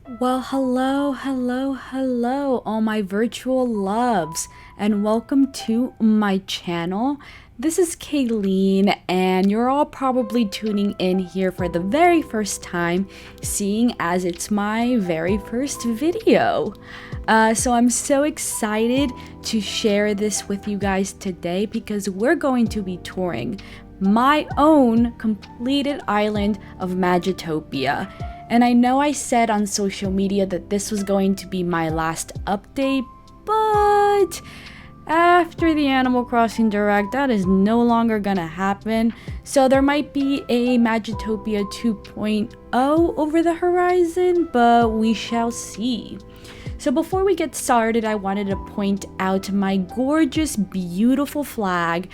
Well, hello, all my virtual loves, and welcome to my channel. This is Kayleen, and you're all probably tuning in here for the very first time, seeing as it's my very first video. So I'm so excited to share this with you guys today because we're going to be touring my own completed island of Magitopia. And I know I said on social media that this was going to be my last update, but after the Animal Crossing Direct, that is no longer gonna happen. So there might be a Magitopia 2.0 over the horizon, but we shall see. So before we get started, I wanted to point out my gorgeous, beautiful flag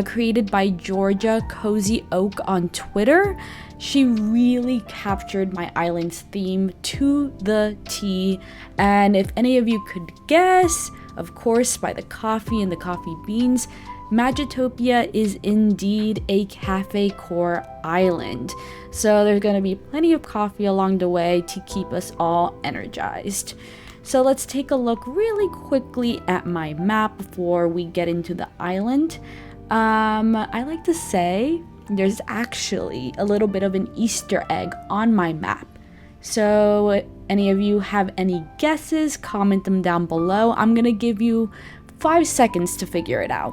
created by Georgia Cozy Oak on Twitter. She really captured my island's theme to the T. And if any of you could guess, of course, by the coffee and the coffee beans, Magitopia is indeed a Cafécore Island. So there's going to be plenty of coffee along the way to keep us all energized. So let's take a look really quickly at my map before we get into the island. I like to say there's actually a little bit of an Easter egg on my map. So any of you have any guesses, comment them down below. I'm gonna give you 5 seconds to figure it out.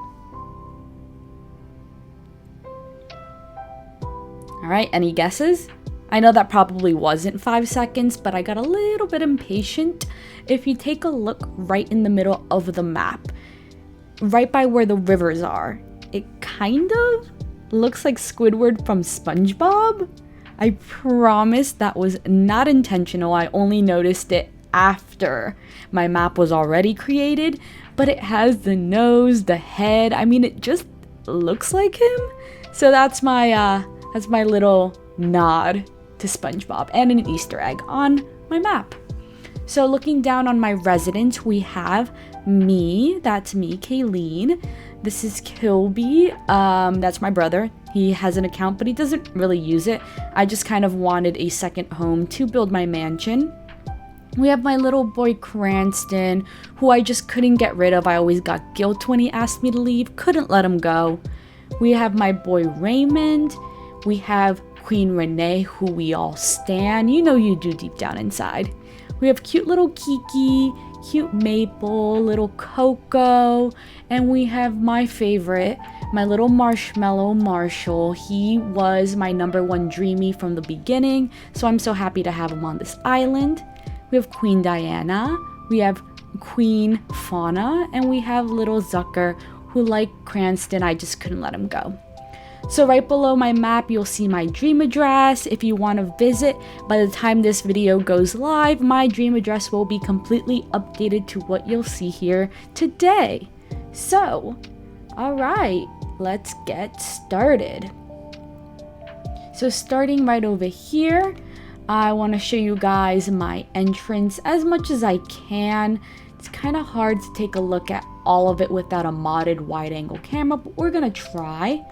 All right, any guesses? I know that probably wasn't 5 seconds, but I got a little bit impatient. If you take a look right in the middle of the map, right by where the rivers are, it kind of looks like Squidward from SpongeBob. I promise that was not intentional. I only noticed it after my map was already created, but it has the nose, the head. I mean, it just looks like him. So that's my little nod to SpongeBob and an Easter egg on my map. So looking down on my residence, we have me, that's me, Kayleen. This is Kilby, that's my brother. He has an account, but he doesn't really use it. I just kind of wanted a second home to build my mansion. We have my little boy Cranston, who I just couldn't get rid of. I always got guilt when he asked me to leave, couldn't let him go. We have my boy Raymond. We have Queen Renee, who we all stan. You know you do deep down inside. We have cute little Kiki, cute Maple, little Coco, and we have my favorite, my little Marshmallow Marshall. He was my #1 dreamie from the beginning, so I'm so happy to have him on this island. We have Queen Diana, we have Queen Fauna, and we have little Zucker, who, like Cranston, I just couldn't let him go. So right below my map, you'll see my dream address. If you want to visit, by the time this video goes live, my dream address will be completely updated to what you'll see here today. So, all right, let's get started. So starting right over here, I want to show you guys my entrance as much as I can. It's kind of hard to take a look at all of it without a modded wide angle camera, but we're gonna try.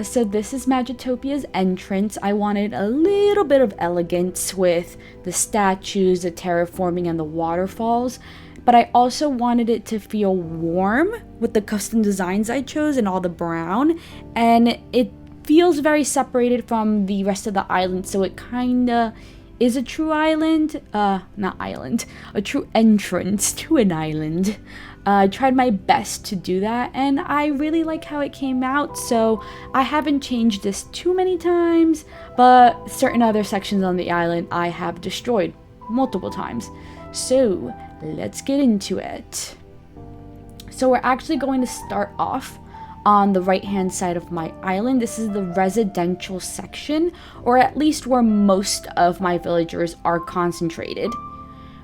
So this is Magitopia's entrance. I wanted a little bit of elegance with the statues, the terraforming, and the waterfalls, but I also wanted it to feel warm with the custom designs I chose and all the brown, and it feels very separated from the rest of the island, so it kinda is a true island, a true entrance to an island. I tried my best to do that, and I really like how it came out, so I haven't changed this too many times, but certain other sections on the island I have destroyed multiple times. So let's get into it. So we're actually going to start off on the right hand side of my island. This is the residential section, or at least where most of my villagers are concentrated.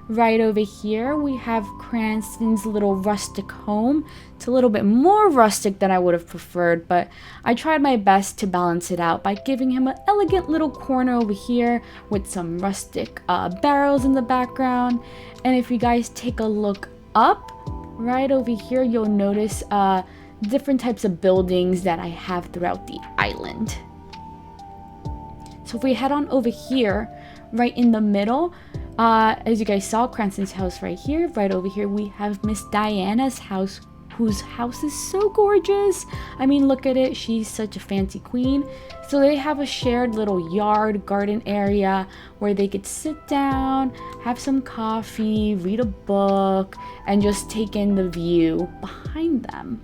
Right over here we have Cranston's little rustic home. It's a little bit more rustic than I would have preferred, but I tried my best to balance it out by giving him an elegant little corner over here with some rustic barrels in the background. And if you guys take a look up right over here, you'll notice different types of buildings that I have throughout the island. So if we head on over here, right in the middle, As you guys saw, Cranston's house right here. Right over here, we have Miss Diana's house, whose house is so gorgeous. I mean, look at it. She's such a fancy queen. So they have a shared little yard garden area where they could sit down, have some coffee, read a book, and just take in the view behind them.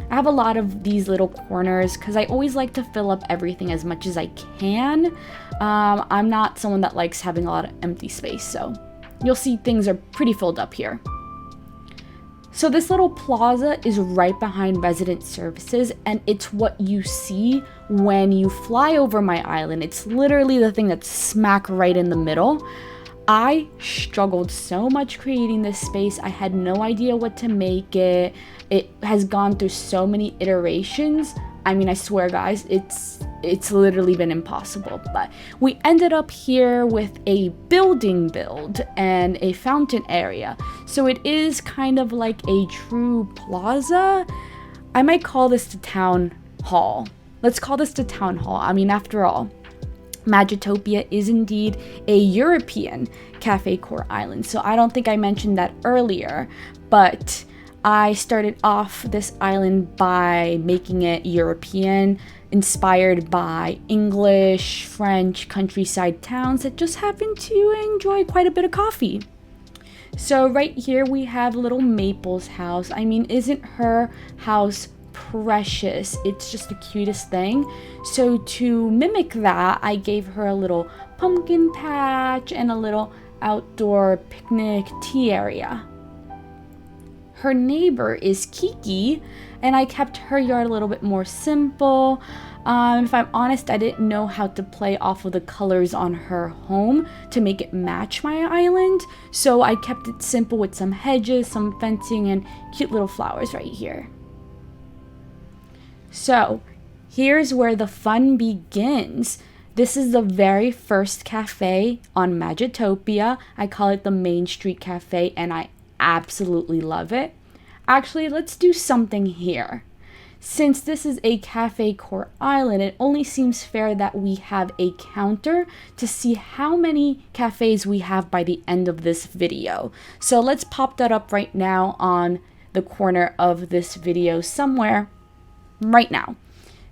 I have a lot of these little corners because I always like to fill up everything as much as I can. I'm not someone that likes having a lot of empty space, so you'll see things are pretty filled up here. So this little plaza is right behind resident services, and it's what you see when you fly over my island. It's literally the thing that's smack right in the middle. I struggled so much creating this space. I had no idea what to make it. It has gone through so many iterations. I mean, I swear, guys, it's literally been impossible. But we ended up here with a building build and a fountain area. So it is kind of like a true plaza. I might call this the town hall. Let's call this the town hall. I mean, after all, Magitopia is indeed a European Cafécore Island. So I don't think I mentioned that earlier, but I started off this island by making it European, inspired by English, French, countryside towns that just happen to enjoy quite a bit of coffee. So right here we have little Maple's house. I mean, isn't her house precious? It's just the cutest thing. So to mimic that, I gave her a little pumpkin patch and a little outdoor picnic tea area. Her neighbor is Kiki, and I kept her yard a little bit more simple. If I'm honest, I didn't know how to play off of the colors on her home to make it match my island, so I kept it simple with some hedges, some fencing, and cute little flowers right here. So here's where the fun begins. This is the very first cafe on Magitopia. I call it the Main Street Cafe, and I absolutely love it. Actually, let's do something here. Since this is a Cafécore Island, it only seems fair that we have a counter to see how many cafes we have by the end of this video. So let's pop that up right now on the corner of this video somewhere right now.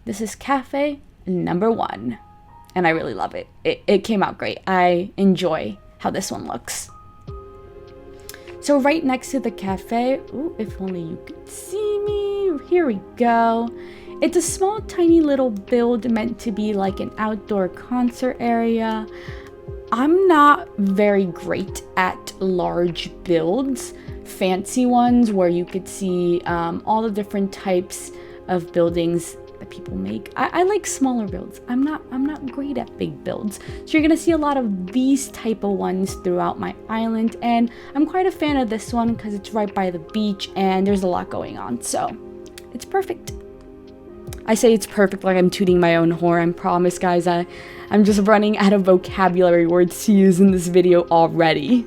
This is cafe number 1, and I really love it. It came out great. I enjoy how this one looks. So right next to the cafe, ooh, if only you could see me, here we go. It's a small, tiny little build meant to be like an outdoor concert area. I'm not very great at large builds, fancy ones where you could see all the different types of buildings that people make. I like smaller builds. I'm not great at big builds. So you're gonna see a lot of these type of ones throughout my island, and I'm quite a fan of this one because it's right by the beach and there's a lot going on, so it's perfect. I say it's perfect like I'm tooting my own horn. I promise, guys, I'm just running out of vocabulary words to use in this video already.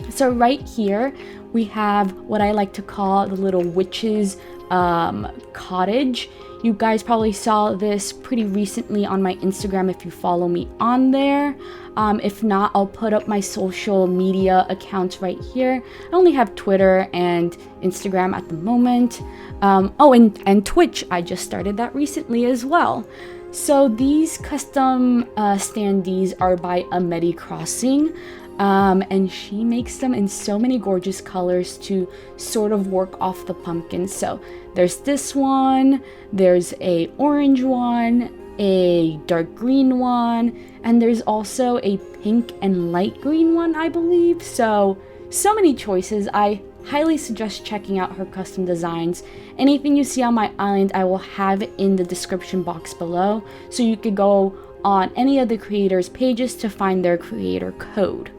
So right here we have what I like to call the little witch's cottage. You guys probably saw this pretty recently on my Instagram if you follow me on there. If not, I'll put up my social media accounts right here. I only have Twitter and Instagram at the moment. Oh, and Twitch. I just started that recently as well. So these custom standees are by Ameti Crossing. And she makes them in so many gorgeous colors to sort of work off the pumpkins. So there's this one, there's a orange one, a dark green one, and there's also a pink and light green one, I believe. So many choices. I highly suggest checking out her custom designs. Anything you see on my island, I will have in the description box below, so you could go on any of the creators' pages to find their creator code.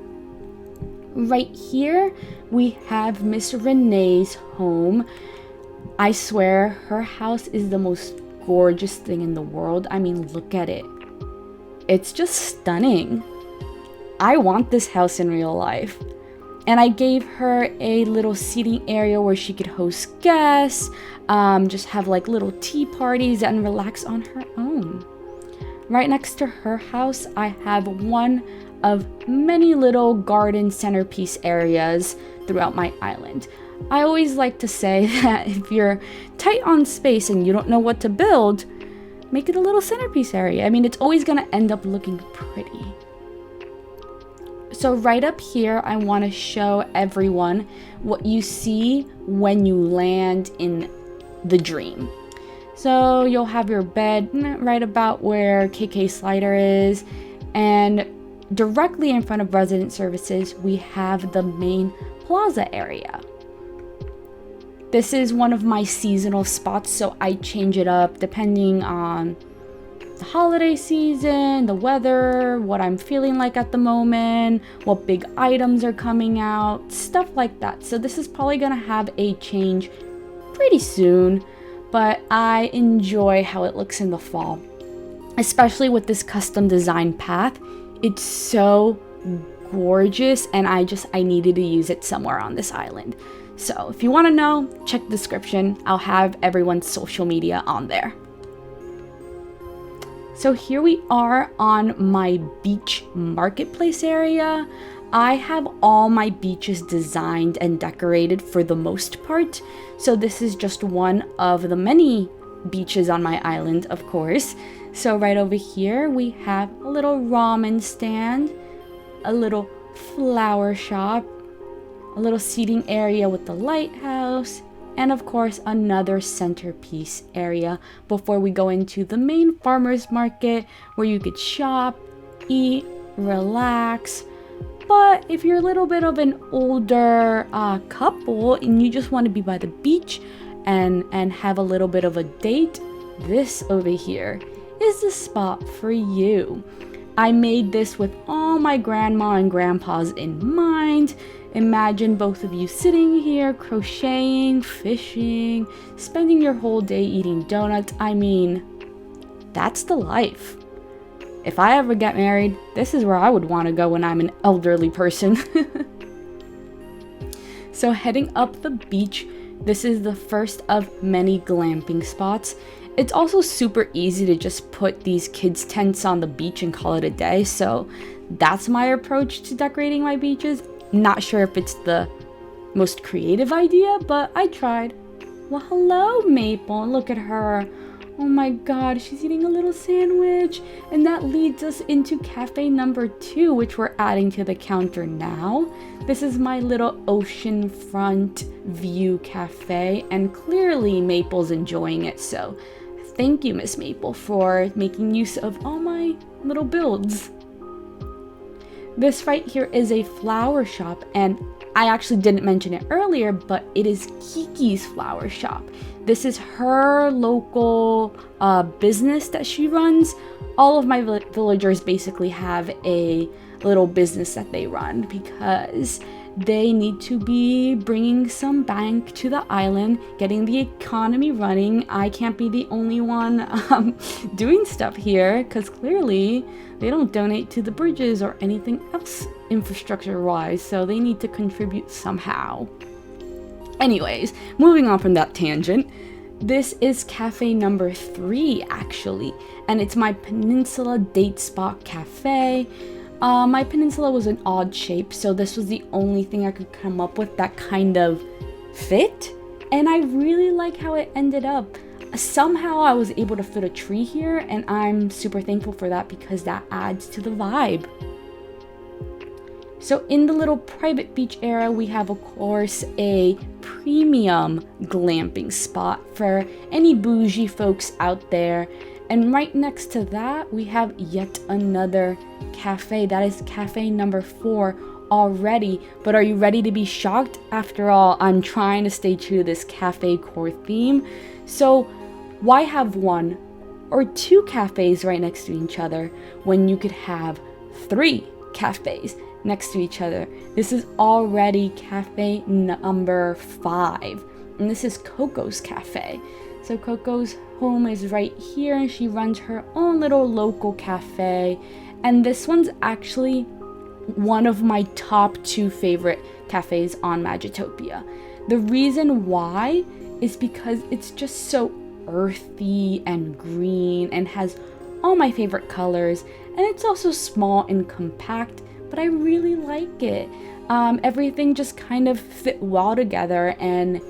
Right here, we have Miss Renee's home. I swear, her house is the most gorgeous thing in the world. I mean, look at it. It's just stunning. I want this house in real life. And I gave her a little seating area where she could host guests, just have like little tea parties and relax on her own. Right next to her house, I have one of many little garden centerpiece areas throughout my island. I always like to say that if you're tight on space and you don't know what to build, make it a little centerpiece area. I mean, it's always gonna end up looking pretty. So right up here, I want to show everyone what you see when you land in the dream. So you'll have your bed right about where KK Slider is, and directly in front of resident services, we have the main plaza area. This is one of my seasonal spots, so I change it up depending on the holiday season, the weather, what I'm feeling like at the moment, what big items are coming out, stuff like that. So this is probably gonna have a change pretty soon, but I enjoy how it looks in the fall, especially with this custom design path. It's so gorgeous, and I needed to use it somewhere on this island. So if you want to know, check the description. I'll have everyone's social media on there. So here we are on my beach marketplace area. I have all my beaches designed and decorated for the most part. So this is just one of the many beaches on my island, of course. So right over here, we have a little ramen stand, a little flower shop, a little seating area with the lighthouse, and of course another centerpiece area before we go into the main farmers market where you could shop, eat, relax. But if you're a little bit of an older couple and you just want to be by the beach and have a little bit of a date, this over here is the spot for you. I made this with all my grandma and grandpas in mind. Imagine both of you sitting here, crocheting, fishing, spending your whole day eating donuts. I mean, that's the life. If I ever get married, this is where I would want to go when I'm an elderly person. So heading up the beach, this is the first of many glamping spots. It's also super easy to just put these kids' tents on the beach and call it a day. So that's my approach to decorating my beaches. Not sure if it's the most creative idea, but I tried. Well, hello, Maple. Look at her. Oh my god, she's eating a little sandwich. And that leads us into cafe number 2, which we're adding to the counter now. This is my little oceanfront view cafe, and clearly Maple's enjoying it. So thank you, Miss Maple, for making use of all my little builds. This right here is a flower shop, and I actually didn't mention it earlier, but it is Kiki's flower shop. This is her local business that she runs. All of my villagers basically have a little business that they run because they need to be bringing some bank to the island, getting the economy running. I can't be the only one doing stuff here because clearly they don't donate to the bridges or anything else infrastructure-wise, so they need to contribute somehow. Anyways, moving on from that tangent, this is cafe number 3 actually, and it's my Peninsula Date Spot Cafe. My peninsula was an odd shape, so this was the only thing I could come up with that kind of fit, and I really like how it ended up. Somehow I was able to fit a tree here, and I'm super thankful for that because that adds to the vibe. So in the little private beach area, we have, of course, a premium glamping spot for any bougie folks out there. And right next to that, we have yet another cafe. That is cafe number 4 already. But are you ready to be shocked? After all, I'm trying to stay true to this cafe core theme. So why have 1 or 2 cafes right next to each other when you could have 3 cafes next to each other? This is already cafe number 5, and this is Coco's Cafe. So Coco's home is right here, and she runs her own little local cafe, and this one's actually one of my top 2 favorite cafes on Magitopia. The reason why is because it's just so earthy and green and has all my favorite colors, and it's also small and compact, but I really like it. Everything just kind of fit well together, and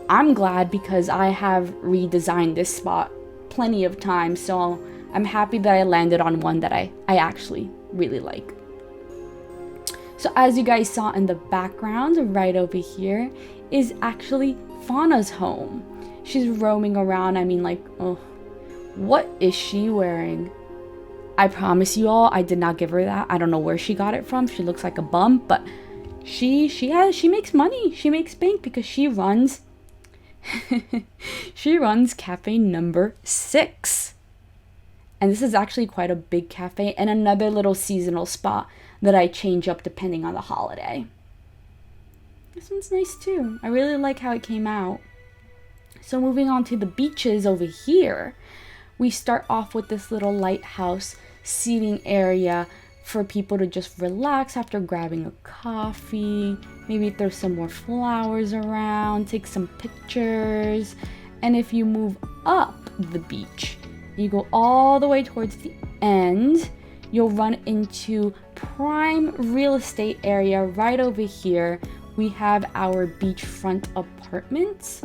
I'm glad because I have redesigned this spot plenty of times, so I'm happy that I landed on one that I actually really like. So as you guys saw in the background, right over here is actually Fauna's home. She's roaming around. I mean, like, oh, what is she wearing? I promise you all, I did not give her that. I don't know where she got it from. She looks like a bum, but she makes money. She makes bank because she runs she runs cafe number 6. And this is actually quite a big cafe and another little seasonal spot that I change up depending on the holiday. This one's nice too. I really like how it came out. So moving on to the beaches over here, we start off with this little lighthouse seating area for people to just relax after grabbing a coffee, maybe throw some more flowers around, take some pictures. And if you move up the beach, you go all the way towards the end, you'll run into prime real estate area right over here. We have our beachfront apartments.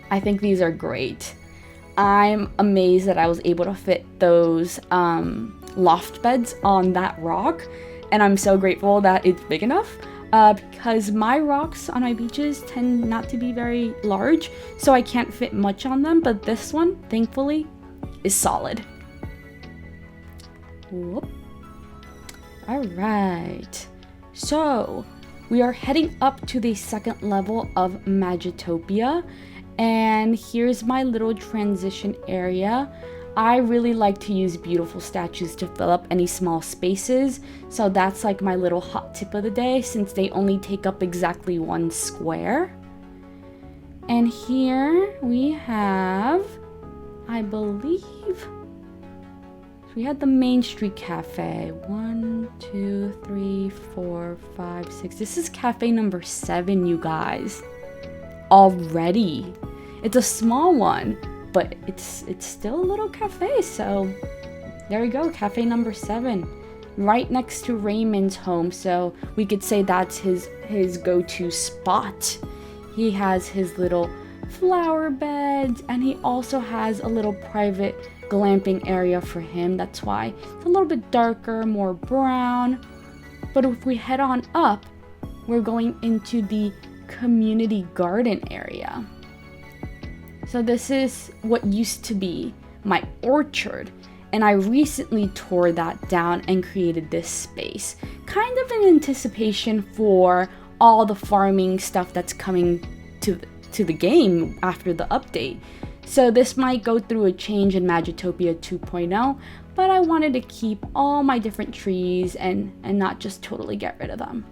I think these are great. I'm amazed that I was able to fit those loft beds on that rock, and I'm so grateful that it's big enough because my rocks on my beaches tend not to be very large, so I can't fit much on them, but this one, thankfully, is solid. Whoop. All right, so we are heading up to the second level of Magitopia, and here's my little transition area. I really like to use beautiful statues to fill up any small spaces, so that's like my little hot tip of the day since they only take up exactly 1 square. And here we have, I believe, we had the Main Street Cafe. 1, 2, 3, 4, 5, 6. This is cafe number 7, you guys. Already. It's a small one, but it's still a little cafe, so there we go, cafe number 7. Right next to Raymond's home, so we could say that's his go-to spot. He has his little flower beds, and he also has a little private glamping area for him. That's why it's a little bit darker, more brown. But if we head on up, we're going into the community garden area. So this is what used to be my orchard, and I recently tore that down and created this space, kind of in anticipation for all the farming stuff that's coming to the game after the update. So this might go through a change in Magitopia 2.0, but I wanted to keep all my different trees and not just totally get rid of them.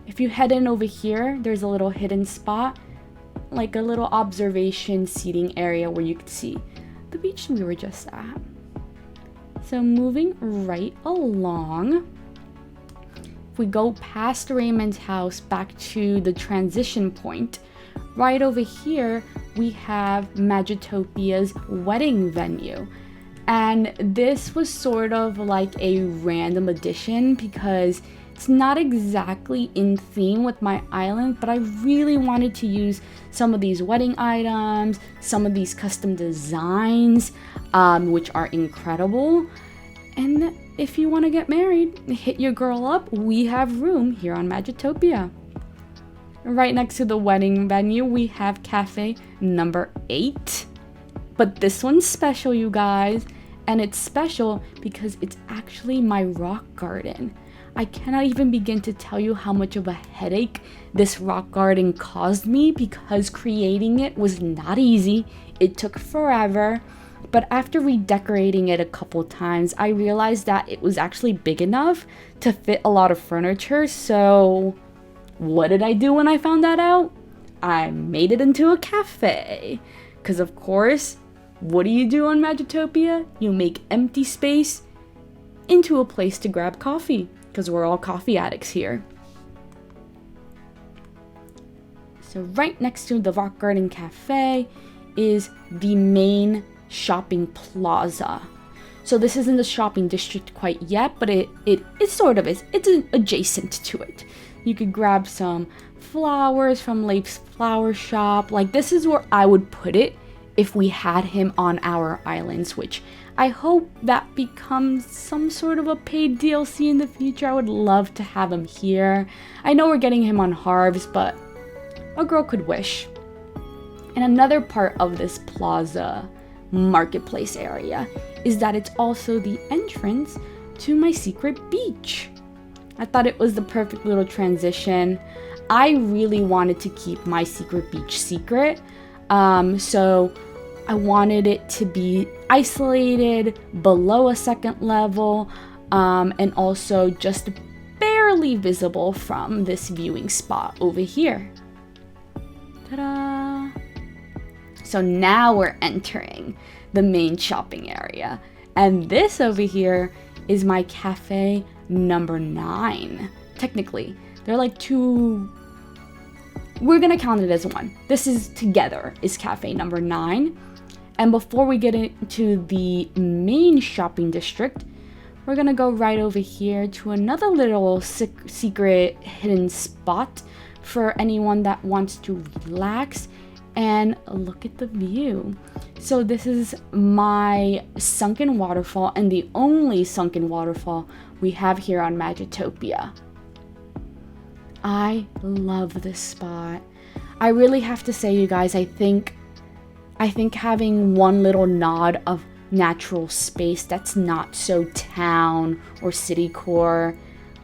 If you head in over here, there's a little hidden spot, like a little observation seating area where you could see the beach we were just at. So moving right along, if we go past Raymond's house back to the transition point, right over here we have Magitopia's wedding venue. And this was sort of like a random addition because it's not exactly in theme with my island, but I really wanted to use some of these wedding items, some of these custom designs, which are incredible. And if you want to get married, hit your girl up. We have room here on Magitopia. Right next to the wedding venue, we have cafe number 8. But this one's special, you guys. And it's special because it's actually my rock garden. I cannot even begin to tell you how much of a headache this rock garden caused me because creating it was not easy. It took forever. But after redecorating it a couple times, I realized that it was actually big enough to fit a lot of furniture. So what did I do when I found that out? I made it into a cafe. Because of course, what do you do on Magitopia? You make empty space into a place to grab coffee. Because we're all coffee addicts here. So right next to the Rock Garden Cafe is the main shopping plaza. So this isn't the shopping district quite yet, but it sort of is. It's adjacent to it. You could grab some flowers from Leif's flower shop. Like, this is where I would put it if we had him on our islands, which I hope that becomes some sort of a paid DLC in the future. I would love to have him here. I know we're getting him on Harves, but a girl could wish. And another part of this plaza marketplace area is that it's also the entrance to my secret beach. I thought it was the perfect little transition. I really wanted to keep my secret beach secret, so I wanted it to be isolated below a second level, and also just barely visible from this viewing spot over here. Ta-da! So now we're entering the main shopping area. And this over here is my cafe number 9. Technically, they're like two. We're gonna count it as one. This is together is cafe number 9. And before we get into the main shopping district, we're gonna go right over here to another little secret hidden spot for anyone that wants to relax and look at the view. So this is my sunken waterfall, and the only sunken waterfall we have here on Magitopia. I love this spot. I really have to say, you guys, I think having one little nod of natural space that's not so town or city core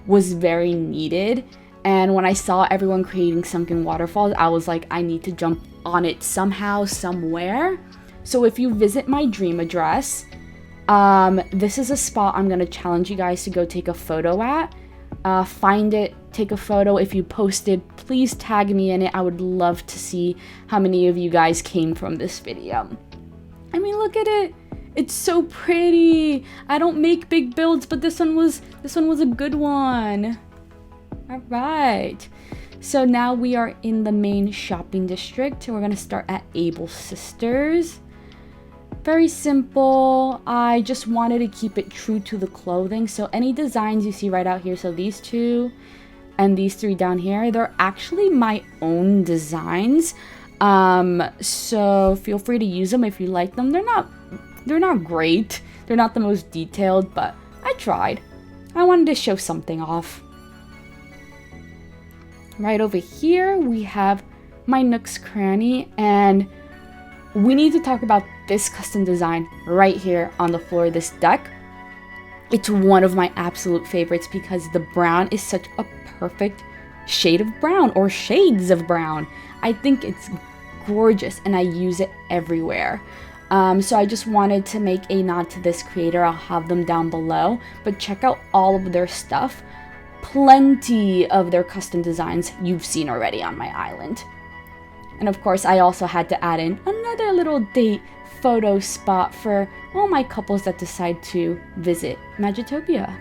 was very needed. And when I saw everyone creating sunken waterfalls, I was like, I need to jump on it somehow, somewhere. So if you visit my dream address, this is a spot I'm gonna challenge you guys to go take a photo at. Find it, take a photo. If you posted, please tag me in it. I would love to see how many of you guys came from this video. I mean, look at it. It's so pretty. I don't make big builds, but this one was a good one. All right. So now we are in the main shopping district. We're gonna start at Able Sisters. Very simple. I just wanted to keep it true to the clothing. So any designs you see right out here, so these two and these three down here, they're actually my own designs. So feel free to use them if you like them. They're not great. They're not the most detailed, but I tried. I wanted to show something off. Right over here, we have my Nook's Cranny, and we need to talk about this custom design right here on the floor of this deck. It's one of my absolute favorites because the brown is such a perfect shade of brown, or shades of brown. I think it's gorgeous and I use it everywhere. So I just wanted to make a nod to this creator. I'll have them down below, but check out all of their stuff. Plenty of their custom designs you've seen already on my island. And of course, I also had to add in another little date photo spot for all my couples that decide to visit Magitopia.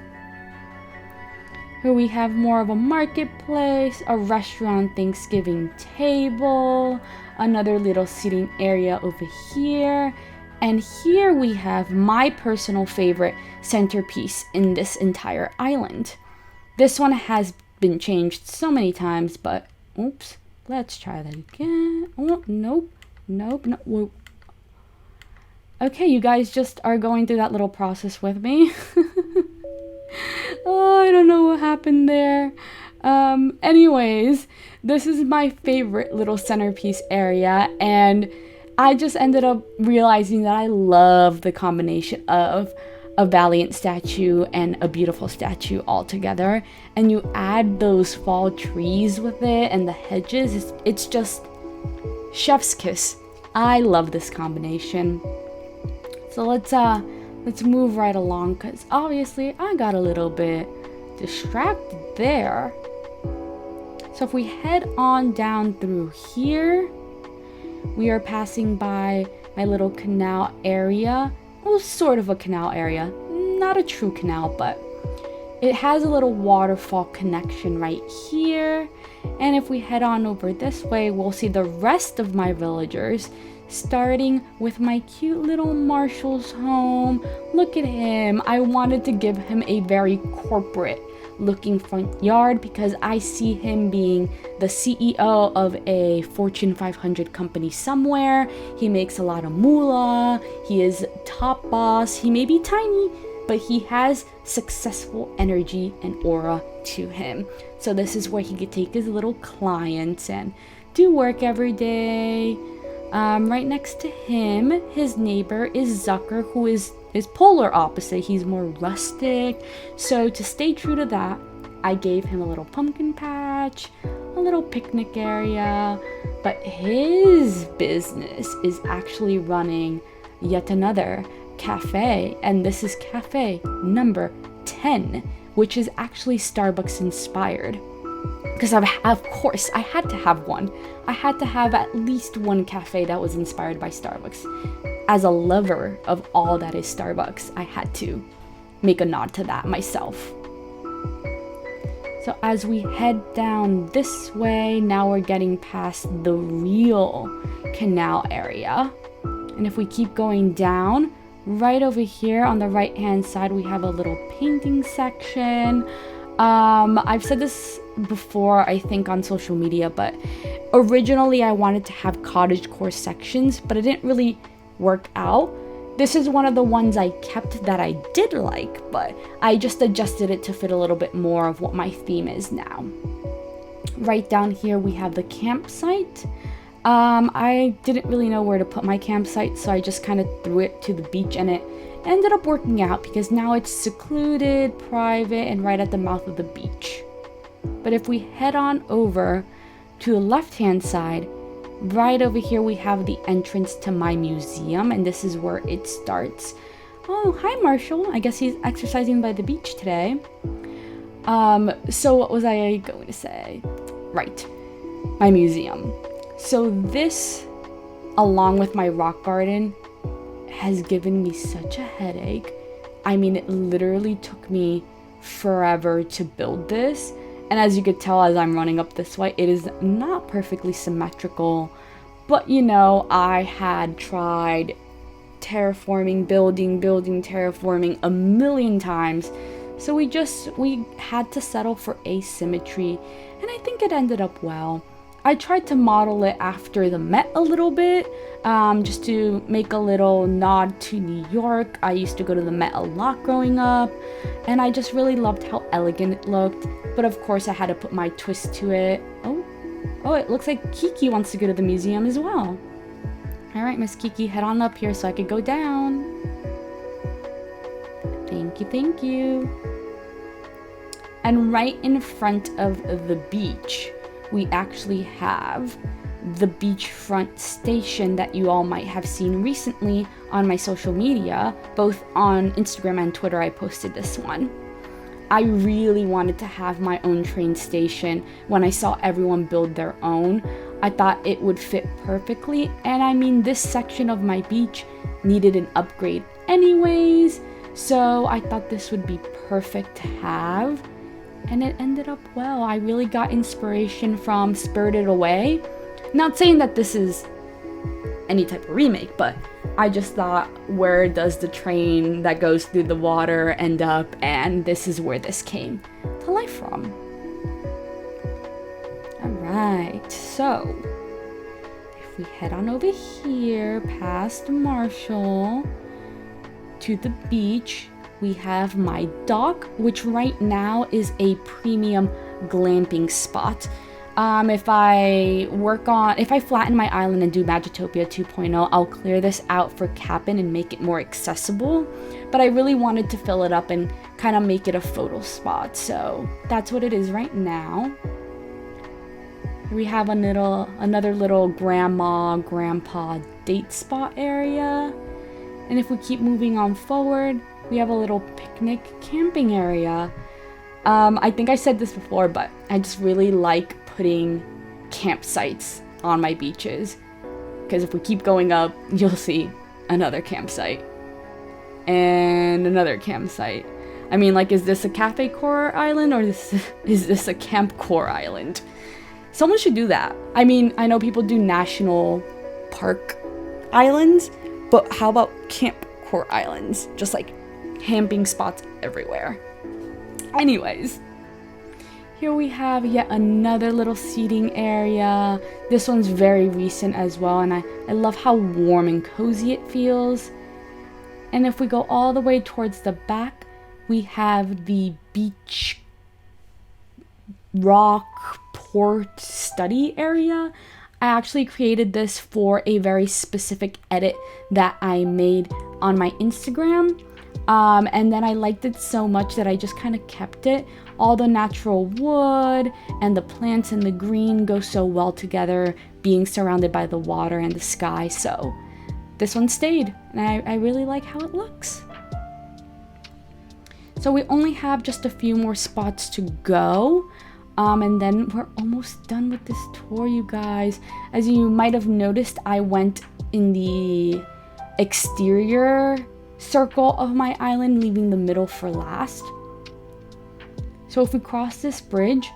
Here we have more of a marketplace, a restaurant Thanksgiving table, another little seating area over here, and here we have my personal favorite centerpiece in this entire island. This one has been changed so many times, but oops, let's try that again. Oh, nope, whoa. Okay, you guys just are going through that little process with me. Oh, I don't know what happened there. Anyways, this is my favorite little centerpiece area, and I just ended up realizing that I love the combination of a Valiant statue and a beautiful statue all together, and you add those fall trees with it and the hedges. It's just chef's kiss. I love this combination. So let's move right along, because obviously I got a little bit distracted there. So if we head on down through here, we are passing by my little canal area. Well, sort of a canal area, not a true canal, but it has a little waterfall connection right here. And if we head on over this way, we'll see the rest of my villagers starting with my cute little Marshall's home. Look at him. I wanted to give him a very corporate looking front yard because I see him being the CEO of a Fortune 500 company somewhere. He makes a lot of moolah. He is top boss. He may be tiny, but he has successful energy and aura to him. So this is where he could take his little clients and do work every day. Right next to him, his neighbor is Zucker, who is polar opposite. He's more rustic. So to stay true to that, I gave him a little pumpkin patch, a little picnic area. But his business is actually running yet another cafe, and this is cafe number 10, which is actually Starbucks inspired. Because of course, I had to have one. I had to have at least one cafe that was inspired by Starbucks. As a lover of all that is Starbucks, I had to make a nod to that myself. So as we head down this way, now we're getting past the real canal area. And if we keep going down, right over here on the right hand side, we have a little painting section. I've said this before, I think on social media, but originally I wanted to have cottagecore sections, but it didn't really work out. This is one of the ones I kept that I did like, but I just adjusted it to fit a little bit more of what my theme is now. Right down here we have the campsite. I didn't really know where to put my campsite, so I just kind of threw it to the beach, and it ended up working out because now it's secluded, private, and right at the mouth of the beach. But if we head on over to the left-hand side, right over here we have the entrance to my museum, and this is where it starts. Oh, hi Marshall. I guess he's exercising by the beach today. So what was I going to say? Right, my museum. So this, along with my rock garden, has given me such a headache. I mean, it literally took me forever to build this. And as you could tell as I'm running up this way, it is not perfectly symmetrical. But you know, I had tried terraforming, building, terraforming a million times. So we had to settle for asymmetry. And I think it ended up well. I tried to model it after the Met a little bit, just to make a little nod to New York. I used to go to the Met a lot growing up, and I just really loved how elegant it looked. But of course I had to put my twist to it. Oh, it looks like Kiki wants to go to the museum as well. All right, Miss Kiki, head on up here so I could go down. Thank you. And right in front of the beach, we actually have the beachfront station that you all might have seen recently on my social media. Both on Instagram and Twitter I posted this one. I really wanted to have my own train station. When I saw everyone build their own, I thought it would fit perfectly. And I mean, this section of my beach needed an upgrade anyways, so I thought this would be perfect to have. And it ended up well. I really got inspiration from Spirited Away. Not saying that this is any type of remake, but I just thought, where does the train that goes through the water end up? And this is where this came to life from. Alright, so if we head on over here past Marshall to the beach, we have my dock, which right now is a premium glamping spot. If I flatten my island and do Magitopia 2.0, I'll clear this out for cabin and make it more accessible. But I really wanted to fill it up and kind of make it a photo spot. So that's what it is right now. We have another little grandma, grandpa date spot area. And if we keep moving on forward, we have a little picnic camping area. I think I said this before, but I just really like putting campsites on my beaches. Because if we keep going up, you'll see another campsite. And another campsite. I mean, like, is this a Cafécore Island or is this a Campcore Island? Someone should do that. I mean, I know people do national park islands, but how about Cafécore Islands? Just like camping spots everywhere. Anyways, here we have yet another little seating area. This one's very recent as well, and I love how warm and cozy it feels. And if we go all the way towards the back, we have the beach rock port study area. I actually created this for a very specific edit that I made on my Instagram. And then I liked it so much that I just kind of kept it. All the natural wood and the plants and the green go so well together, being surrounded by the water and the sky. So this one stayed, and I really like how it looks. So we only have just a few more spots to go. And then we're almost done with this tour, you guys. As you might have noticed, I went in the exterior circle of my island, leaving the middle for last. So if we cross this bridge,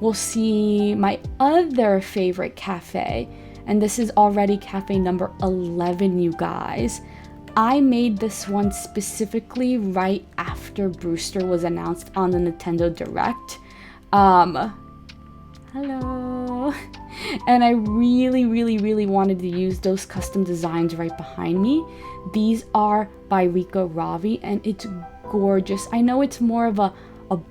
we'll see my other favorite cafe. And this is already cafe number 11, you guys. I made this one specifically right after Brewster was announced on the Nintendo Direct. Hello. And I really wanted to use those custom designs right behind me. These are by Rika Ravi, and it's gorgeous. I know it's more of a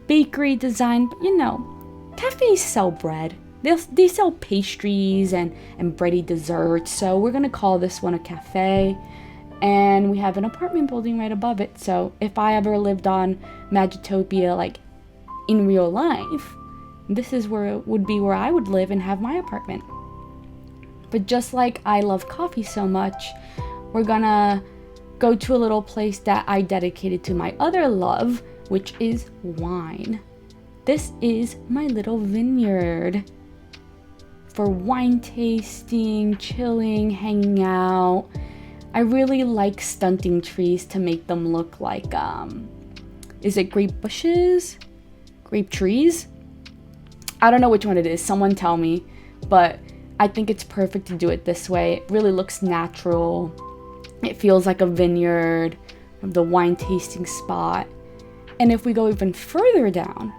bakery design, but you know, cafes sell bread. They sell pastries and bready desserts, so we're gonna call this one a cafe. And we have an apartment building right above it, so if I ever lived on Magitopia, like in real life, this is where it would be where I would live and have my apartment. But just like I love coffee so much, we're gonna go to a little place that I dedicated to my other love, which is wine. This is my little vineyard for wine tasting, chilling, hanging out. I really like stunting trees to make them look like, is it grape bushes? Grape trees? I don't know which one it is, someone tell me, but I think it's perfect to do it this way. It really looks natural. It feels like a vineyard, the wine tasting spot. And if we go even further down,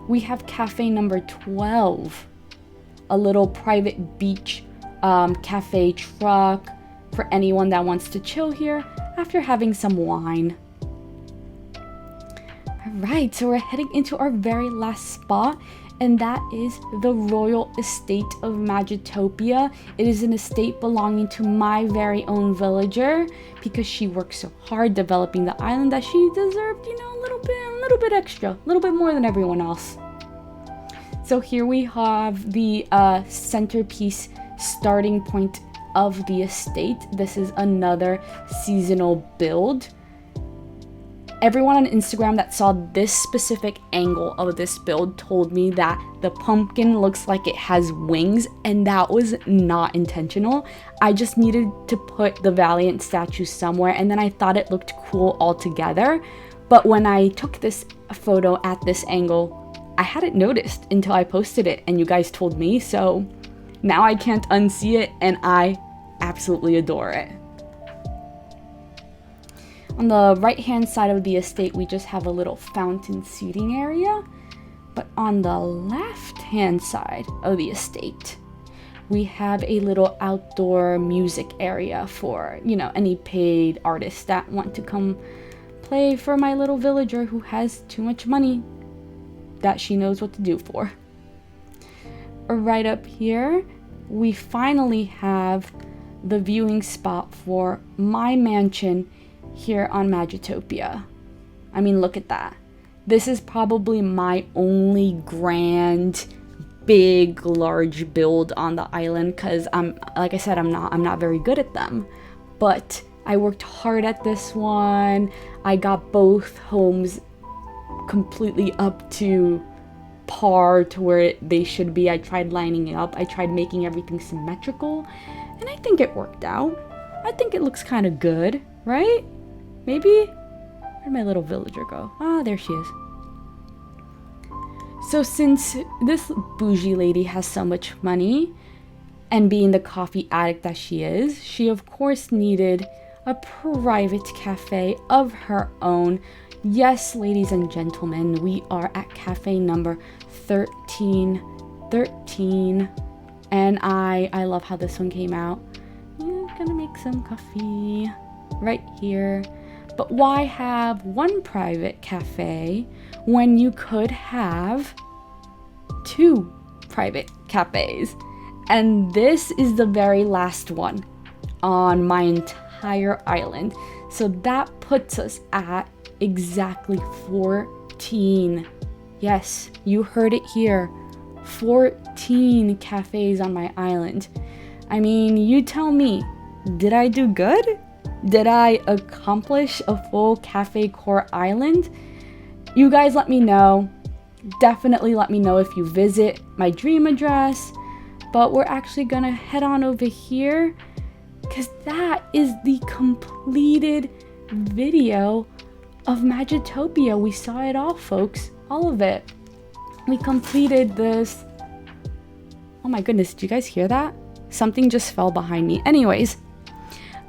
we have cafe number 12, a little private beach cafe truck for anyone that wants to chill here after having some wine. Alright, so we're heading into our very last spot, and that is the Royal Estate of Magitopia. It is an estate belonging to my very own villager, because she worked so hard developing the island that she deserved, you know, a little bit extra, a little bit more than everyone else. So here we have the centerpiece starting point of the estate. This is another seasonal build. Everyone on Instagram that saw this specific angle of this build told me that the pumpkin looks like it has wings, and that was not intentional. I just needed to put the Valiant statue somewhere, and then I thought it looked cool altogether. But when I took this photo at this angle, I hadn't noticed until I posted it, and you guys told me, so now I can't unsee it, and I absolutely adore it. On the right hand side of the estate, we just have a little fountain seating area. But on the left hand side of the estate, we have a little outdoor music area for, you know, any paid artists that want to come play for my little villager who has too much money that she knows what to do for. Right up here, we finally have the viewing spot for my mansion here on Magitopia. I mean, look at that. This is probably my only grand, big, large build on the island, because like I said, I'm not very good at them. But I worked hard at this one. I got both homes completely up to par to where they should be. I tried lining it up. I tried making everything symmetrical, and I think it worked out. I think it looks kind of good, right? Maybe? Where'd my little villager go? Ah, there she is. So since this bougie lady has so much money, And being the coffee addict that she is, she of course needed a private cafe of her own. Yes, ladies and gentlemen, we are at cafe number 1313. And I love how this one came out. I'm gonna make some coffee right here. But why have one private cafe when you could have 2 private cafes? And this is the very last one on my entire island. So that puts us at exactly 14. Yes, you heard it here. 14 cafes on my island. I mean, you tell me, did I do good? Did I accomplish a full Cafécore Island? You guys let me know. Definitely let me know if you visit my dream address. But we're actually gonna head on over here because that is the completed video of Magitopia. We saw it all, folks. All of it. We completed this. Oh my goodness, did you guys hear that? Something just fell behind me. Anyways,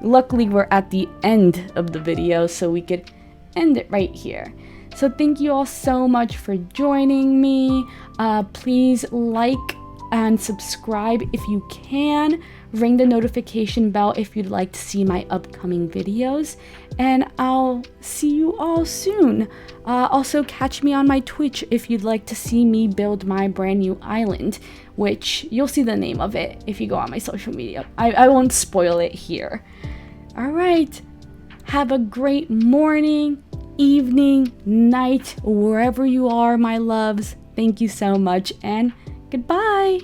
luckily we're at the end of the video, so we could end it right here. So thank you all so much for joining me. Please like and subscribe if you can. Ring the notification bell if you'd like to see my upcoming videos. And I'll see you all soon. Also catch me on my Twitch if you'd like to see me build my brand new island, which you'll see the name of it if you go on my social media. I won't spoil it here. All right. Have a great morning, evening, night, wherever you are, my loves. Thank you so much, and goodbye.